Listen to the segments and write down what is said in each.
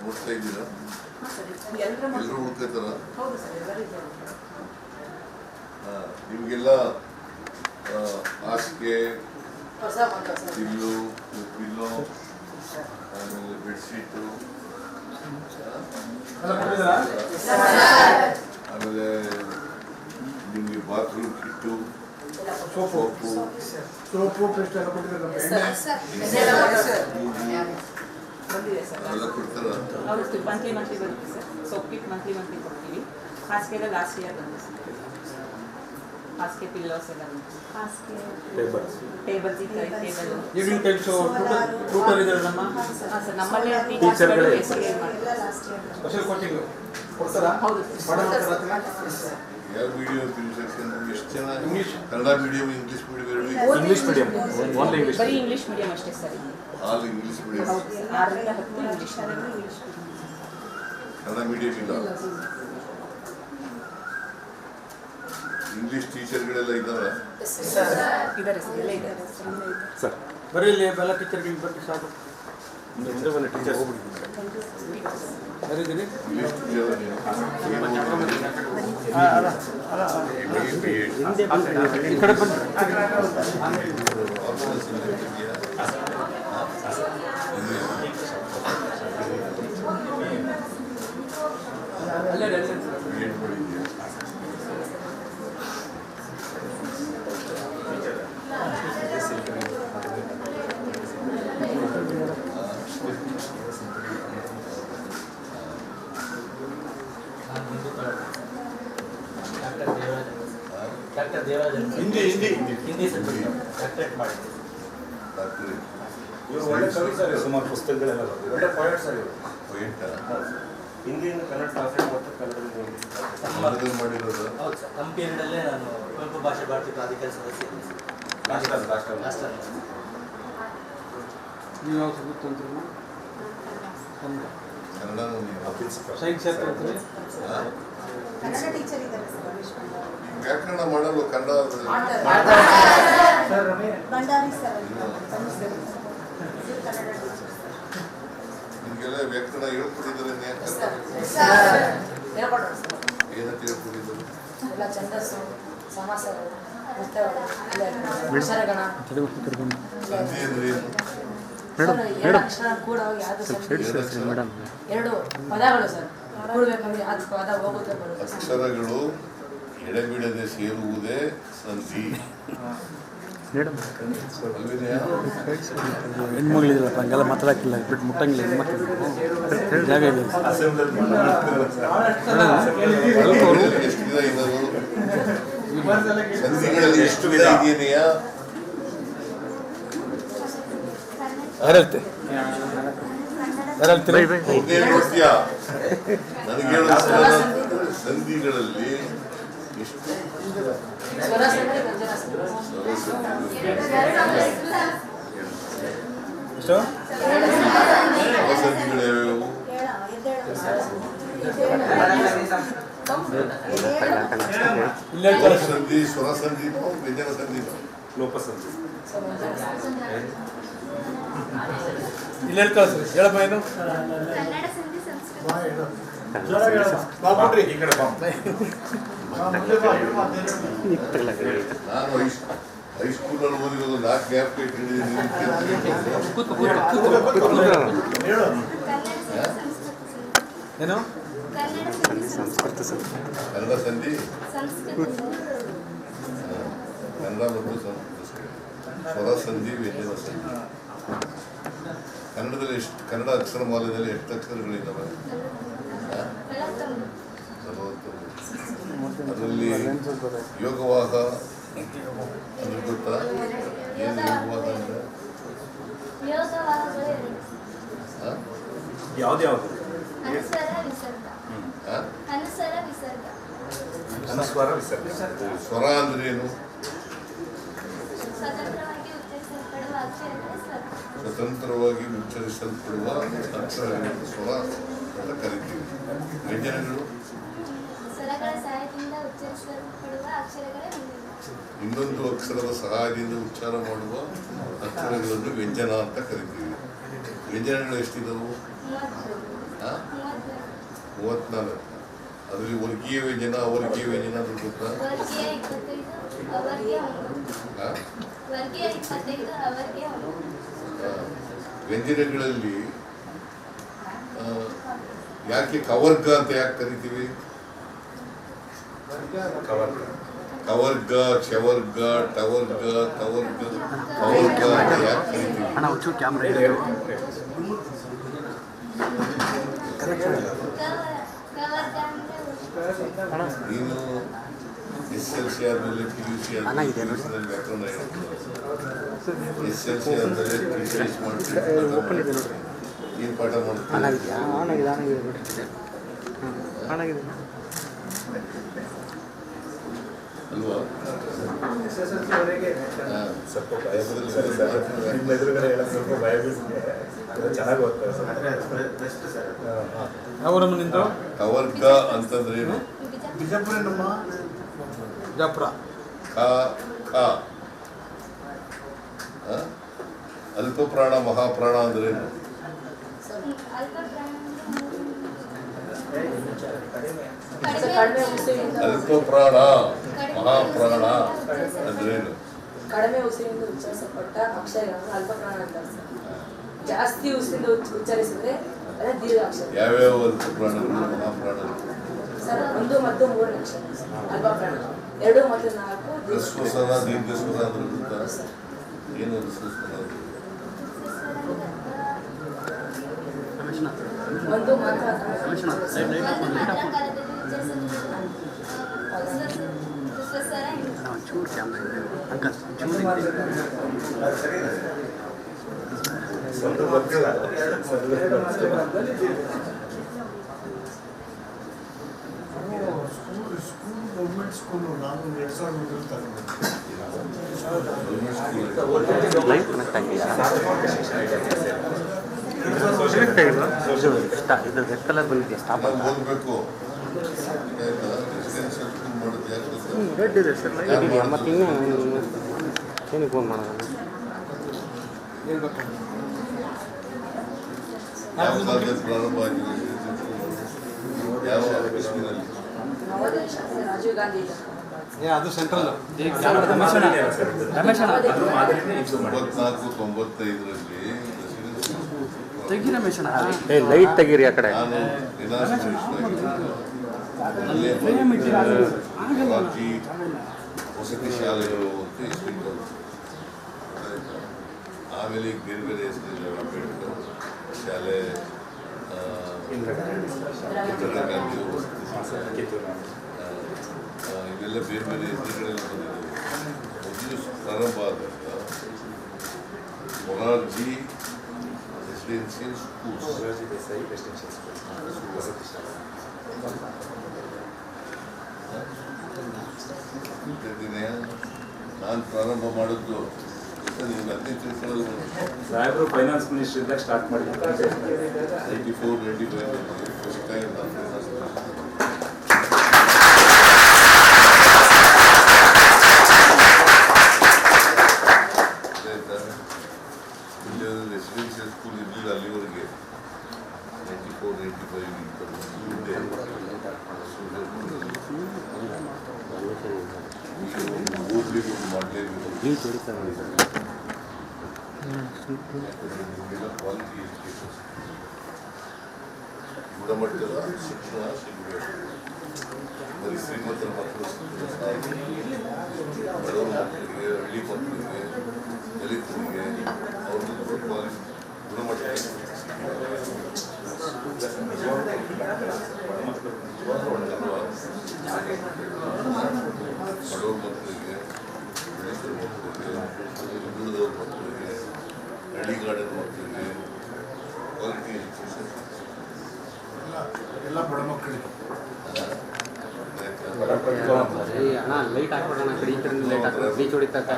ನೋಡ್ತಾ ಇದ್ದೀರಾ? ಎಲ್ಲರೂ ಹುಡ್ಕೋತಾರ? ನಿಮಗೆಲ್ಲ ಹಾಸಿಗೆ, ಪಿಲ್ಲೋ, ಆಮೇಲೆ ಬೆಡ್ಶೀಟು, ಆಮೇಲೆ ನಿಮಗೆ ಬಾತ್ರೂಮ್ ಕಿಟ್ಟು, ಸೋಪು, ಎಲ್ಲ ಕೊಡ್ತಾರ? ಮಂತ್ಲಿ ಬರುತ್ತೆ ಸರ್. ಸೋಪ್ ಕಿಟ್ ಮಂತ್ಲಿ ಕೊಡ್ತೀವಿ. ಹಾಸಿಗೆ ಲಾಸ್ಟ್ ಇಯರ್ ಬಂದು ಸರ್. ಹಾಸಿಗೆ ಪಿಲ್ಲೋಸ್ ಎಲ್ಲ ಟೇಬಲ್ ನಮ್ಮಲ್ಲೇ ಟೀಚರ್ಗಳು ಹೌದು ಯಾವ ಮೀಡಿಯಂ ಸೆಕ್ಷನ್? ಎಷ್ಟು ಜನ ಕನ್ನಡ ಮೀಡಿಯಂ, ಇಂಗ್ಲಿಷ್ ಮೀಡಿಯಂ? ಬರೀ ಇಂಗ್ಲಿಷ್ ಮೀಡಿಯಂ ಅಷ್ಟೇ ಸರ್. All English medium. 6ರಿಂದ 10 ಇಂಗ್ಲಿಷ್. ಕನ್ನಡ ಮೀಡಿಯಂ ಇಲ್ಲ. ಇಂಗ್ಲಿಷ್ ಟೀಚರ್ಗಳೆಲ್ಲ ಇದ್ದಾರಾ? ಇದ್ದಾರೆ ಸರ್. ಬರೀ ಇಲ್ಲಿ ಎಲ್ಲ ಟೀಚರ್ಗಳಿಗೆ ಬರ್ತೀವಿ ಸಾಕು. ಮುಂದೆ ಬಂದ ಟೀಚರ್ ಬರೀತೀನಿ. ಇಂಗ್ಲಿಷ್ ಟೀಚರ್ ಈ ಕಡೆ ಬಂದು ಹಿಂದಿ ಒಳ್ಳೆ ಕವಿ ಸರ್. ಸುಮಾರು ಪುಸ್ತಕಗಳೆಲ್ಲ ಒಳ್ಳೆ ಪೊಯೆಟ್ ಸರ್. ಹಿಂದಿಯಿಂದ ಕನ್ನಡ ಟ್ರಾನ್ಸ್ಲೇಟ್ ಮತ್ತು ಕನ್ನಡದಲ್ಲಿ ಮಾಡಿರೋದು. ಹೌದು ಸರ್. ನಮ್ಮ ಪೀರಿಯಡಲ್ಲೇ ನಾನು ಕುವೆಂಪು ಭಾಷೆ ಭಾರತಿ ಪ್ರಾಧಿಕಾರ ಸದಸ್ಯ. ನೀವು ಯಾವ ಗೊತ್ತಂತ ಕನ್ನಡ ಸೈನ್ಸ್ ವ್ಯಾಕರಣ ಮಾಡಲು ಕನ್ನಡ ನಿಮಗೆಲ್ಲ ವ್ಯಾಕರಣ ಹೇಳ್ಕೊಟ್ಟಿದ್ದಾರೆ. ಏನಂತ ಹೇಳ್ಕೊಟ್ಟಿದ್ದಾರೆ? ಛಂದಸ್ಸು, ಸಮಾಸಗಳು, ಸಂಧಿ ಅಂದ್ರೆ ಏನು? ಎರಡು ಪದಗಳು ಸರ್ ಕೂಡಬೇಕಂದ್ರೆ ಅದು ಪದ ಹೋಗುತ್ತೆ. ಅಕ್ಷರಗಳು ಎಡೆಬಿಡದೆ ಸೇರುವುದೇ ಸಂಧಿ. ಹೆಣ್ಮಗಳಿದ್ರಲ್ಲ ಹಂಗೆಲ್ಲ ಮಾತಾಡಕ್ಕಿಲ್ಲ, ಬಿಟ್ಟು ಮುಟ್ಟಂಗಿಲ್ಲ. ಹೆಣ್ಮಕ್ಳು ಜಾಗ ಇದೆ. ಎಷ್ಟು ವಿಧ ಇರೋದು? ಸಂಧಿಗಳಲ್ಲಿ ಎಷ್ಟು ವಿಧ ಇದೆಯಾ? ಯಾರಲ್ತೆ ನೋಡ್ತೀಯಾ? ನನಗೆ ಸಂಧಿಗಳಲ್ಲಿ ಎಷ್ಟು ಸಂಧಿಗಳು ಯಾವ್ಯಾವು? ಸಂಧಿ, ಸ್ವರ ಸಂಧಿ, ವ್ಯಂಜನ ಸಂಧಿ, ಲೋಪ ಸಂಧಿ. ಇಲ್ಲ ಕಳಿಸ್ರಿ. ಹೇಳಪ್ಪ ಏನು? ಈ ಕಡೆ ನಾನು ಹೈಸ್ಕೂಲಲ್ಲಿ ಓದಿರೋದು 4 ಗ್ಯಾಪ್ ಹಿಡಿದಿದ್ದೀನಿ. ಏನು? ಕನ್ನಡ ಸಂಧಿ, ಕನ್ನಡ ಮತ್ತು ಸಂಸ್ಕೃತ, ಸ್ವರ ಸಂಧಿ, ವ್ಯಂಜನ ಸಂಧಿ. ಕನ್ನಡದಲ್ಲಿ ಎಷ್ಟು, ಕನ್ನಡ ಅಕ್ಷರಮಾಲೆಯಲ್ಲಿ ಎಷ್ಟು ಅಕ್ಷರಗಳಿದ್ದಾವೆ? 49. ಅದರಲ್ಲಿ ಯೋಗವಾಹ ಅಂದ್ರೆ ಗೊತ್ತಾ? ಏನು ಯೋಗವಾಹ ಅಂದ್ರೆ? ಯಾವ್ದು ಅನುಸ್ವಾರ ವಿಸರ್ಗ. ಸ್ವರ ಅಂದ್ರೆ ಏನು? ಸ್ವತಂತ್ರವಾಗಿ ಉಚ್ಚರಿಸಲ್ಪಡುವ ಅಕ್ಷರಗಳನ್ನು ಸ್ವರ ಅಂತ ಕರಿತೀವಿ. ವ್ಯಂಜನಗಳು ಇನ್ನೊಂದು ಅಕ್ಷರದ ಸಹಾಯದಿಂದ ಉಚ್ಚಾರ ಮಾಡುವ ಅಕ್ಷರಗಳನ್ನು ವ್ಯಂಜನ ಅಂತ ಕರಿತೀವಿ. ವ್ಯಂಜನಗಳು ಎಷ್ಟಿದವು? 34. ಅದರಲ್ಲಿ ವರ್ಗೀಯ ವ್ಯಂಜನ ಅವರ್ಗೀಯ ವ್ಯಂಜನ ಅಂತ ಗೊತ್ತಾ? ವ್ಯಂಜನಗಳಲ್ಲಿ ಯಾಕೆ ಕವರ್ಗ ಅಂತ ಯಾಕೆ ಕರಿತೀವಿ? ಕವರ್ಗ, ಚವರ್ಗ, ಟವರ್ಗ, ತವರ್ಗ, ಕವರ್ಗ ಅಂತ ಯಾಕೆ ಕರಿತೀವಿ? ನೀನು SLC ಆದಮೇಲೆ PUC ಆದಮೇಲೆ ವ್ಯಾಕರಣ SLC ಅಂದರೆ ಏನು ಪಾಠ ಮಾಡ್ತೀವಿ ಅಲ್ವಾ? ಸ್ವಲ್ಪ ಭಯ ನಿಮ್ಮ ಎದುರುಗಡೆ ಹೇಳೋದು ಸ್ವಲ್ಪ ಭಯ ಚೆನ್ನಾಗಿ ಓದ್ತಾರೆ ಸರ್. ಕವರ್ಗ ಅಂತಂದ್ರೇನು? ಬಿಜಾಪುರ ಅಲ್ಪ ಪ್ರಾಣ ಮಹಾಪ್ರಾಣ ಅಂದ್ರೇನು? ಅಲ್ಪ ಪ್ರಾಣ ಮಹಾಪ್ರಾಣ ಅಂದ್ರೇನು? ಕಡಿಮೆ ಉಸಿರಿಂದ ಉಚ್ಚರಿಸಲ್ಪಟ್ಟ ಅಕ್ಷರಗಳನ್ನು ಅಲ್ಪ ಪ್ರಾಣ ಅಂತಾರೆ ಸರ್. ಜಾಸ್ತಿ ಉಸಿರಿಂದ ಉಚ್ಚರಿಸಿದ್ರೆ ಅದೇ ದೀರ್ಘ ಅಕ್ಷರ. ಯಾವ್ಯಾವ ಅಲ್ಪ ಪ್ರಾಣಗಳು ಮಹಾಪ್ರಾಣಗಳು? ಸರ್ 1 ಮತ್ತು 3 ಅಕ್ಷರ ಅಲ್ಪ ಪ್ರಾಣ, 2 ಮತ್ತು 4 ಹ್ರಸ್ವಸ್ವರ ದೀರ್ಘಸ್ವರ ಅಂದ್ರೆ ಗೊತ್ತಾ? ಏನು ಹ್ರಸ್ವಸ್ವರ? 1 ಮಾತ್ರ ಒಂದು ಗೊತ್ತಿಲ್ಲ. ಗೌರ್ಮೆಂಟ್ ಸ್ಕೂಲು ನಾನು 2003 ತಗೊಂಡೆ. ಓದಬೇಕು. ರೆಡ್ ಇದೆ ಸರ್, ಮತ್ತೆ ಏನಕ್ಕೆ ಫೋನ್ ಮಾಡೋದು? ಯಾವ ಕಾಲದಲ್ಲಿ ಪ್ರಾರಂಭ ಆಗಿದೆ? ಯಾವ ಇಸ್ವಿನಲ್ಲಿ? ನವೋದಯ ಶಾಲೆ ರಾಜೀವ್ ಗಾಂಧಿ ಅದು ಸೆಂಟ್ರಲ್ 94-95ರಲ್ಲಿ ಲೈಟ್ ತೆಗೀರಿ ಆ ಕಡೆ. ನಾನು ವಸತಿ ಶಾಲೆಗಳು ಅಂತ ಇಸ್ಬಿಟ್ಟು ಆಮೇಲೆ ಈಗ ಬೇರೆ ಬೇರೆ ಹೆಸರಿಲ್ಲ. ಅಂಬೇಡ್ಕರ್ ಶಾಲೆ, ಇಂದಿರಾ ಗಾಂಧಿ ವಸತಿ ಶಾಲೆ, ಇವೆಲ್ಲ ಬೇರೆ ಬೇರೆ ಹೆಸರುಗಳೆಲ್ಲ ಬಂದಿದ್ದಾವೆ. ಮೊದಲು ಪ್ರಾರಂಭ ಆದಾಗ Morarji residential schools, Morarji Desai residential school ವಸತಿ ಶಾಲೆ. ನಾನು ಪ್ರಾರಂಭ ಮಾಡಿದ್ದು ನಿಮ್ಗೆ 15 ತಿಳ್ಕೊಳ್ಳೋದು. ಸಾಹೇಬರು ಫೈನಾನ್ಸ್ ಮಿನಿಸ್ಟರ್ ಇದ್ದಾಗ ಸ್ಟಾರ್ಟ್ ಮಾಡಿದ್ದಾರೆ. 94-95 ಫಸ್ಟ್ ಟೈಮ್ ನಾನು ಫೈನಾನ್ಸ್ ರೆಸಿಡೆನ್ಷಿಯಲ್ ಸ್ಕೂಲ್ ಇದ್ದಿದ್ದು ಅಲ್ಲಿವರೆಗೆ 94-95 ಓದ್ಲಿಕ್ಕೆ ಒಂದು ಮಾಡಲೇಬೇಕು. ಕ್ವಾಲಿಟಿ ಎಜುಕೇಷನ್, ಗುಣಮಟ್ಟದ ಶಿಕ್ಷಣ ಸಿಗಬೇಕು. ಬರೀ ಶ್ರೀಮಂತರ ಮಕ್ಕಳು ಬಡವರ ಮಕ್ಕಳಿಗೆ, ಹಳ್ಳಿ ಮಕ್ಕಳಿಗೆ, ದಲಿತರಿಗೆ ಅವ್ರದ್ದು ಕ್ವಾಲಿಟಿ ಗುಣಮಟ್ಟದ ಬಡವ್ರ ಮಕ್ಕಳಿಗೆ, ದಲಿತರ ಮಕ್ಕಳಿಗೆ, ಹಿಂದುಳಿದವ್ರ ಮಕ್ಕಳಿಗೆ, ಹಳ್ಳಿಗಾಡಿನ ಮಕ್ಕಳಿಗೆ ಕ್ವಾಲಿಟಿ ಎಜುಕೇಷನ್ ಎಲ್ಲ ಬಡ ಮಕ್ಕಳಿಗೆ. ಅಣ್ಣ ಲೈಟ್ ಹಾಕ್ಬಿಡೋಣ, ಕಡೆ ಈ ಕಡೆ ಲೈಟ್ ಹಾಕ್ಬಿಡೋಣ, ಬೀಚ್ ಹೊಡಿತಕ್ಕ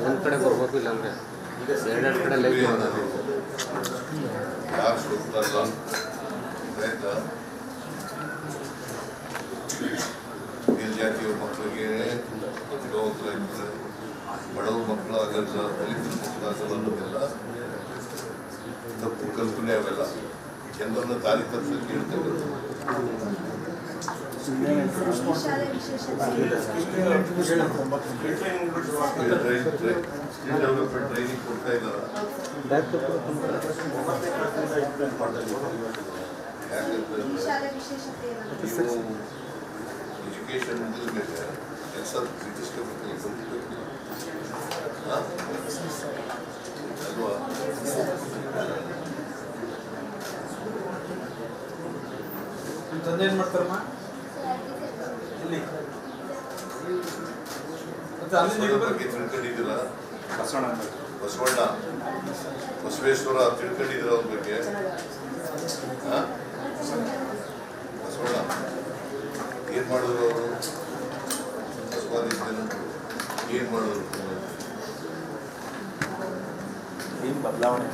ಒಂದು ಕಡೆ ಬರ್ಬೇಕು, ಇಲ್ಲಾಂದ್ರೆ ಎರಡೆರಡು ಕಡೆ ಲೈಟ್ ಮಾಡೋದು. ಯಾರು ಸುತ್ತಲ್ಲ ಆಯ್ತಾ? ಮೇಲ್ಜಾತಿಯ ಮಕ್ಕಳಿಗೆ ಗೌತ್ರ ಇರ್ತದೆ, ಬಡವ್ರ ಮಕ್ಕಳು ಆಗಲ್ಲ, ದಲಿತರ ಮಕ್ಕಳು ಆಗಲ್ಲ ಅನ್ನೋದೆಲ್ಲ ತಪ್ಪು ಕಲ್ಪನೆ ಅವೆಲ್ಲ ಜನರನ್ನ ದಾರಿ ತಪ್ಪಿಸಕ್ಕೆ ಹೇಳ್ತೇವೆ. ಸ್ಕಿಲ್ ಡೆವಲಪ್ಮೆಂಟ್ ಟ್ರೈನಿಂಗ್ ಕೊಡ್ತಾ ಇದ್ದಾರೆ. ಎಜುಕೇಶನ್ ಮುಗಿದ್ಮೇಲೆ ಕೆಲಸ ಬ್ರಿಟಿಷ್ ಅಲ್ವಾ? ತಂದೆ ಏನು ಮಾಡ್ತಾರಮ್ಮ ಇಲ್ಲಿ ಬಗ್ಗೆ ತಿಳ್ಕೊಂಡಿದ್ದೀರ? ಬಸವಣ್ಣ ಬಸವೇಶ್ವರ ತಿಳ್ಕೊಂಡಿದ್ದೀರ ಅವ್ರ ಬಗ್ಗೆ? ಬಸವಣ್ಣ ಏನು ಮಾಡಿದ್ರು ಅವರು? ಬಸವಾದಿದ್ದನು ಏನು ಮಾಡಿದ್ರು? ಏನು ಬದಲಾವಣೆ